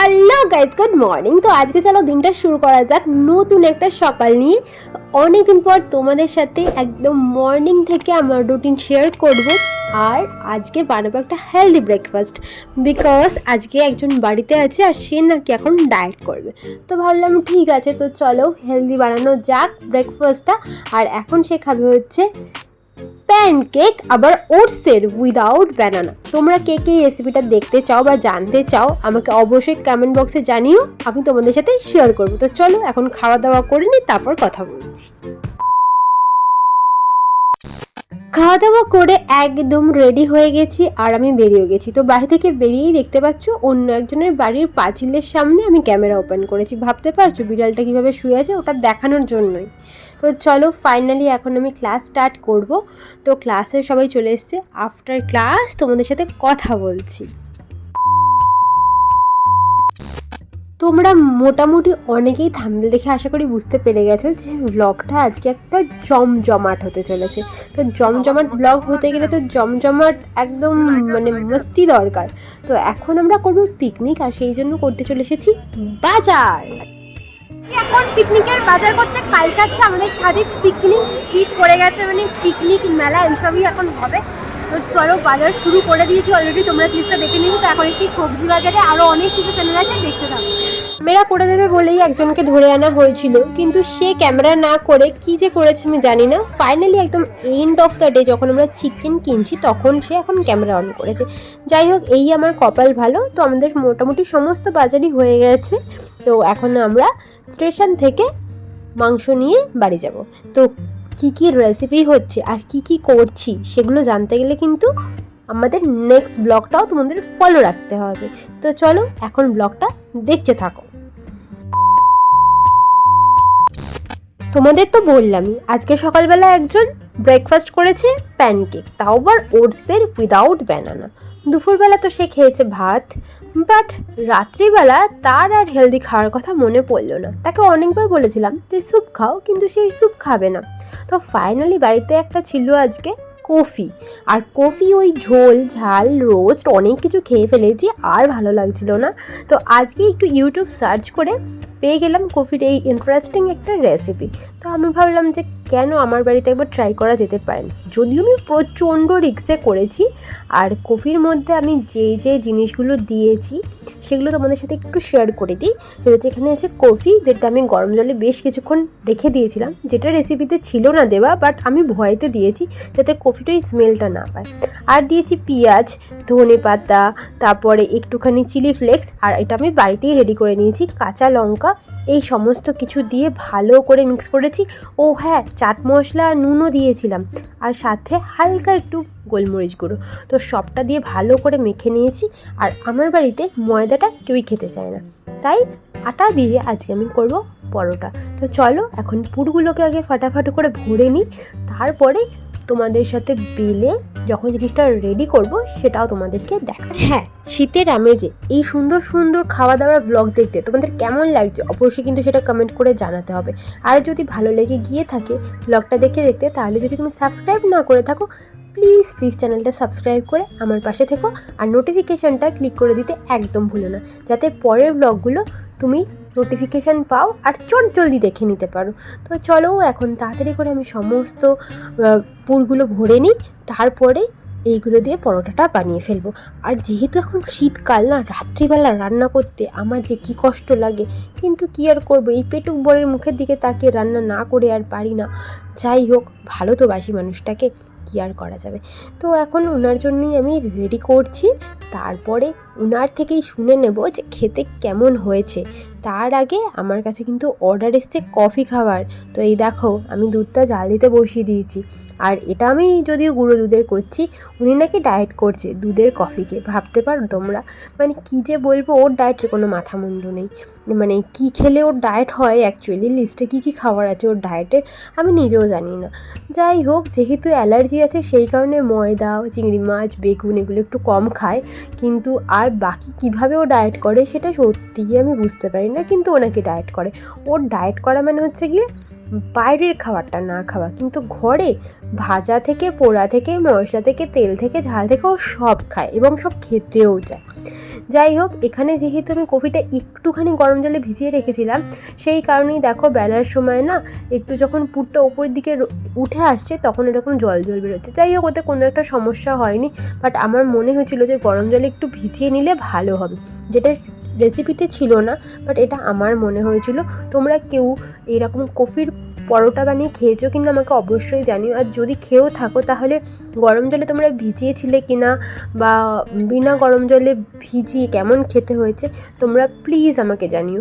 Hello guys, good morning. তো আজকে চলো দিনটা শুরু করা যাক নতুন একটা সকাল নিয়ে। অনেকদিন পর তোমাদের সাথে একদম মর্নিং থেকে আমার রুটিন শেয়ার করব। আর আজকে বানাবো একটা হেলদি ব্রেকফাস্ট, বিকজ আজকে একজন বাড়িতে আছে আর সে নাকি এখন ডায়েট করবে। তো ভাবলাম ঠিক আছে, তো চলো হেলদি বানানো যাক ব্রেকফাস্টটা। আর এখন সে খাবে হচ্ছে প্যানকেক, আবার ওটসের উইদাউট ব্যানানা। তোমরা কে কে এই রেসিপিটা দেখতে চাও বা জানতে চাও আমাকে অবশ্যই কমেন্ট বক্সে জানিও, আমি তোমাদের সাথে শেয়ার করবো। তো চলো এখন খাওয়া দাওয়া করে নিই, তারপর কথা বলছি। খাওয়া দাওয়া করে একদম রেডি হয়ে গেছি আর আমি বেরিয়ে গেছি। তো বাড়ি থেকে বেরিয়েই দেখতে পাচ্ছ অন্য একজনের বাড়ির পাঁচিলের সামনে আমি ক্যামেরা ওপেন করেছি। ভাবতে পারছো বিড়ালটা কীভাবে শুয়ে আছে, ওটা দেখানোর জন্যই। তো চলো ফাইনালি এখন আমি ক্লাস স্টার্ট করব। তো ক্লাসে সবাই চলে এসছে, আফটার ক্লাস তোমাদের সাথে কথা বলছি। তোমরা মোটামুটি অনেকেই থাম্বনেল দেখে আশা করি বুঝতে পেরে গেছো যে ব্লগটা আজকে একটা জমজমাট হতে চলেছে। তো জমজমাট ব্লগ হতে গেলে তো জমজমাট একদম মানে মস্তি দরকার। তো এখন আমরা করব পিকনিক, আর সেই জন্য করতে চলে এসেছি বাজার। এখন পিকনিকের বাজার করতে কালকাচ্ছে আমাদের ছাদে পিকনিক, শীত পড়ে গেছে, মানে পিকনিক মেলা এইসবই এখন হবে। তো চলো বাজার শুরু করে দিয়েছি অলরেডি, তোমরা ক্লিপটা দেখে নিয়েছো। তো এখন এসে সবজি বাজারে আরও অনেক কিছু কেনার আছে, দেখতে থাকো। ক্যামেরা করে দেবে বলেই একজনকে ধরে আনা হয়েছিল, কিন্তু সে ক্যামেরা না করে কি যে করেছে আমি জানি না। ফাইনালি একদম এন্ড অফ দ্য ডে যখন আমরা চিকেন কিনছি তখন সে এখন ক্যামেরা অন করেছে। যাই হোক, এই আমার কপাল ভালো। তো আমাদের মোটামুটি সমস্ত বাজারই হয়ে গেছে। তো এখন আমরা স্টেশন থেকে মাংস নিয়ে বাড়ি যাব। তো কি কি রেসিপি হচ্ছে আর কি কি করছি সেগুলো জানতে গেলে কিন্তু আমাদের নেক্সট ব্লগটাও তোমাদের ফলো রাখতে হবে। তো চলো এখন ব্লগটা দেখতে থাকো। তোমাদের তো বললামই আজকে সকালবেলা একজন ব্রেকফাস্ট করেছে প্যানকেক, তাও আবার ওটসের উইদাউট ব্যানানা। দুপুরবেলা তো সে খেয়েছে ভাত, বাট রাত্রিবেলা তার আর হেলদি খাওয়ার কথা মনে পড়লো না। তাকে অনেকবার বলেছিলাম যে স্যুপ খাও, কিন্তু সেই স্যুপ খাবে না। তো ফাইনালি বাড়িতে একটা ছিল আজকে কফি, আর কফি ওই ঝোল ঝাল রোস্ট অনেক কিছু খেয়ে ফেলেছি, আর ভালো লাগছিল না। তো আজকে একটু ইউটিউব সার্চ করে পেয়ে গেলাম কফির এই ইন্টারেস্টিং একটা রেসিপি। তো আমি ভাবলাম যে কেন আমার বাড়িতে একবার ট্রাই করা যেতে পারে না। যদিও আমি প্রচণ্ড রিস্কে করেছি, আর কফির মধ্যে আমি যে যে জিনিসগুলো দিয়েছি সেগুলো তোমাদের সাথে একটু শেয়ার করে দিই। সেটা হচ্ছে এখানে আছে কফি, যেটা আমি গরম জলে বেশ কিছুক্ষণ রেখে দিয়েছিলাম, যেটা রেসিপিতে ছিল না দেওয়া, বাট আমি ভয়েতে দিয়েছি যাতে কফিটা এই স্মেলটা না পায়। আর দিয়েছি পেঁয়াজ, ধনে পাতা, তারপরে একটুখানি চিলি ফ্লেক্স, আর এটা আমি বাড়িতেই রেডি করে নিয়েছি, কাঁচা লঙ্কা, এই সমস্ত কিছু দিয়ে ভালো করে মিক্স করেছি। ও হ্যাঁ, চাট মশলা আর নুনও দিয়েছিলাম, আর সাথে হালকা একটু গোলমরিচ গুঁড়ো। তো সবটা দিয়ে ভালো করে মেখে নিয়েছি। আর আমার বাড়িতে ময়দাটা কেউই খেতে চায় না, তাই আটা দিয়ে আজকে আমি করব পরোটা। তো চলো এখন পুরগুলোকে আগে ফাটাফাটি করে ভরে নিই, তারপরে তোমাদের সাথে বেলে যখন জিনিসটা রেডি করব সেটাও তোমাদেরকে দেখা। হ্যাঁ, শীতের আমেজে এই সুন্দর সুন্দর খাওয়া দাওয়ার ব্লগ দেখতে তোমাদের কেমন লাগছে অবশ্যই কিন্তু সেটা কমেন্ট করে জানাতে হবে। আর যদি ভালো লেগে গিয়ে থাকে ব্লগটা দেখতে দেখতে, তাহলে যদি তুমি সাবস্ক্রাইব না করে থাকো, প্লিজ প্লিজ চ্যানেলটা সাবস্ক্রাইব করে আমার পাশে থেকো, আর নোটিফিকেশানটা ক্লিক করে দিতে একদম ভুলো না, যাতে পরের ব্লগগুলো তুমি নোটিফিকেশান পাও আর জলদি দেখে নিতে পারো। তো চলো এখন তাড়াতাড়ি করে আমি সমস্ত পুরগুলো ভরে নিই, তারপরে এইগুলো দিয়ে পরোটাটা বানিয়ে ফেলবো। আর যেহেতু এখন শীতকাল না, রাত্রিবেলা রান্না করতে আমার যে কী কষ্ট লাগে, কিন্তু কী আর করবো, এই পেটুক বরের মুখের দিকে তাকিয়ে রান্না না করে আর পারি না। যাই হোক, ভালো তো বাসি মানুষটাকে, কী আর করা যাবে। তো এখন ওনার জন্যই আমি রেডি করছি, তারপরে ওনার থেকেই শুনে নেব যে খেতে কেমন হয়েছে। তার আগে আমার কাছে কিন্তু অর্ডার এসছে কফি খাওয়ার। তো এই দেখো আমি দুধটা জাল দিতে বসিয়ে দিয়েছি, আর এটা আমি যদিও গুঁড়ো দুধের করছি, উনি নাকি ডায়েট করছে দুধের কফিকে। ভাবতে পারো তোমরা, মানে কী যে বলবো, ওর ডায়েটের কোনো মাথা মুন্ডু নেই। মানে কী খেলে ওর ডায়েট হয়, অ্যাকচুয়ালি লিস্টে কী কী খাবার আছে ওর ডায়েটের আমি নিজেও জানি না। যাই হোক, যেহেতু অ্যালার্জি আছে সেই কারণে ময়দা, চিংড়ি মাছ, বেগুন এগুলো একটু কম খায়, কিন্তু আর বাকি কীভাবে ও ডায়েট করে সেটা সত্যিই আমি বুঝতে পারি না, কিন্তু ওনাকে ডায়েট করে। ওর ডায়েট করা মানে হচ্ছে গিয়ে বাইরের খাবারটা না খাওয়া, কিন্তু ঘরে ভাজা থেকে পোড়া থেকে মশলা থেকে তেল থেকে ঝাল থেকে ও সব খায় এবং সব খেতেও যায়। যাই হোক, এখানে যেহেতু আমি কফিটা একটুখানি গরম জলে ভিজিয়ে রেখেছিলাম, সেই কারণেই দেখো বেলার সময় না একটু যখন পুরটা ওপরের দিকে উঠে আসছে তখন এরকম জল জল বেরোচ্ছে। যাই হোক, ওতে কোনো একটা সমস্যা হয়নি, বাট আমার মনে হয়েছিল যে গরম জলে একটু ভিজিয়ে নিলে ভালো হবে, যেটা রেসিপিতে ছিল না, বাট এটা আমার মনে হয়েছিল। তোমরা কেউ এরকম কফির পরোটা বানিয়ে খেয়েছো কিনা আমাকে অবশ্যই জানিও, আর যদি খেয়েও থাকো তাহলে গরম জলে তোমরা ভিজিয়েছিলে কিনা বা বিনা গরম জলে ভিজিয়ে কেমন খেতে হয়েছে তোমরা প্লিজ আমাকে জানিও।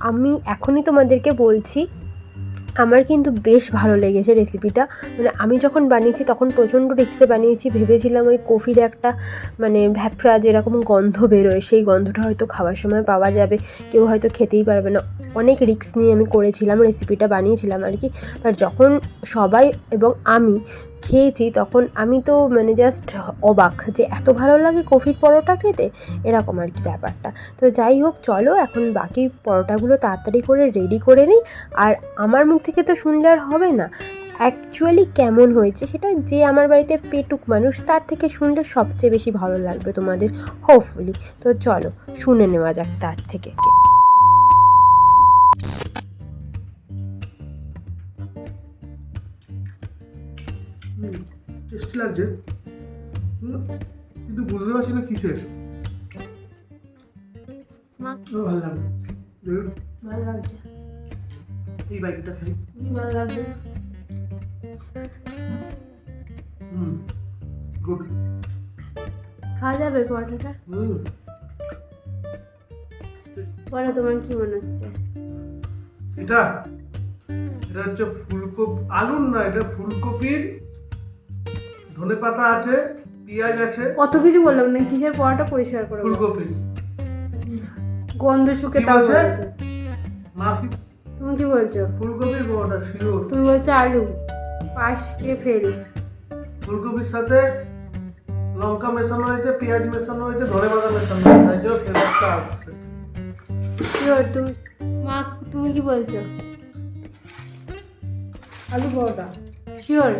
আমি এখনই তোমাদেরকে বলছি, আমার কিন্তু বেশ ভালো লেগেছে রেসিপিটা। মানে আমি যখন বানিয়েছি তখন প্রচণ্ড রিক্সে বানিয়েছি, ভেবেছিলাম ওই কফির একটা মানে ভ্যাপড়া যেরকম গন্ধ বেরোয় সেই গন্ধটা হয়তো খাওয়ার সময় পাওয়া যাবে, কেউ হয়তো খেতেই পারবে না। অনেক রিস্ক নিয়ে আমি করেছিলাম, রেসিপিটা বানিয়েছিলাম আর কি। বাট যখন সবাই এবং আমি খেয়েছি তখন আমি তো মানে জাস্ট অবাক যে এত ভালো লাগে কফির পরোটা খেতে, এরকম আর কি ব্যাপারটা। তো যাই হোক, চলো এখন বাকি পরোটাগুলো তাড়াতাড়ি করে রেডি করে নিই। আর আমার মুখ থেকে তো শুনলে আর হবে না, অ্যাকচুয়ালি কেমন হয়েছে সেটা যে আমার বাড়িতে পেটুক মানুষ তার থেকে শুনলে সবচেয়ে বেশি ভালো লাগবে তোমাদের, হোপফুলি। তো চলো শুনে নেওয়া যাক তার থেকে। টেস্টি লাগছে, কিন্তু বুঝতে পারছি না কিসের। ভালো লাগবে, ভালো লাগছে, এই বাইকটা খাই। ভালো লাগছে। গুড। খাওয়া যাবে পরোটাটা? বলো তোমার কি মনে হচ্ছে? এটা এটা হচ্ছে ফুলকপি, আলুর না, এটা ফুলকপির, ধনেপাতা আছে, পেঁয়াজ আছে। কত কিছু বললাম না, কিসের পরোটা পরিষ্কার করে ফুলকপি গন্ধ শুকে কি তাও বলছে? বলেছে। মা কি তুমি কি বলছো? ফুলকপির বড়টা শিওর। তুমি বলছো আলু, পাশ কে ফেল। ফুলকপির সাথে লঙ্কা মেশানো হয়েছে, পেঁয়াজ মেশানো হয়েছে, ধনেপাতা মেশানো হয়েছে, তাই জন্য ফ্লেভারটা আসছে। শিওর? তুমি মা তুমি কি বলছো? আলু পরোটা শিওর?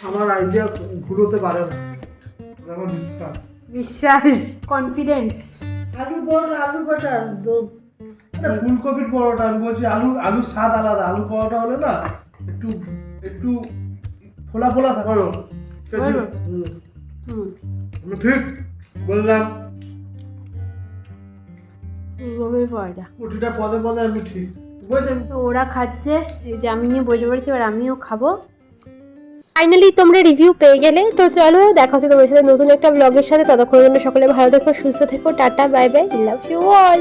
আমার আইডিয়া ভুল হতে পারে না, আমার বিশ্বাস। বিশ্বাস, কনফিডেন্স। আলু পরোটা, আলু পরোটা ফুলকপির পরোটা। আমি বলছি আলুর স্বাদ আলাদা। আলু পরোটা হলে না একটু একটু ফোলা ফোলা থাকে। আমি ঠিক বললাম, ফুলকপির পরোটা প্রতিটা পদে পদে আমি ঠিক বুঝলেন। তো ওরা খাচ্ছে, এই যে আমি নিয়ে বসে পড়েছি, এবার আমিও খাবো। ফাইনালি তোমরা রিভিউ পেয়ে গেলে, তো চলো দেখা হচ্ছে তোমার সাথে নতুন একটা ব্লগের সাথে। ততক্ষণের জন্য সকলে ভালো থেকো, সুস্থ থেকো, tata, bye bye, love you all.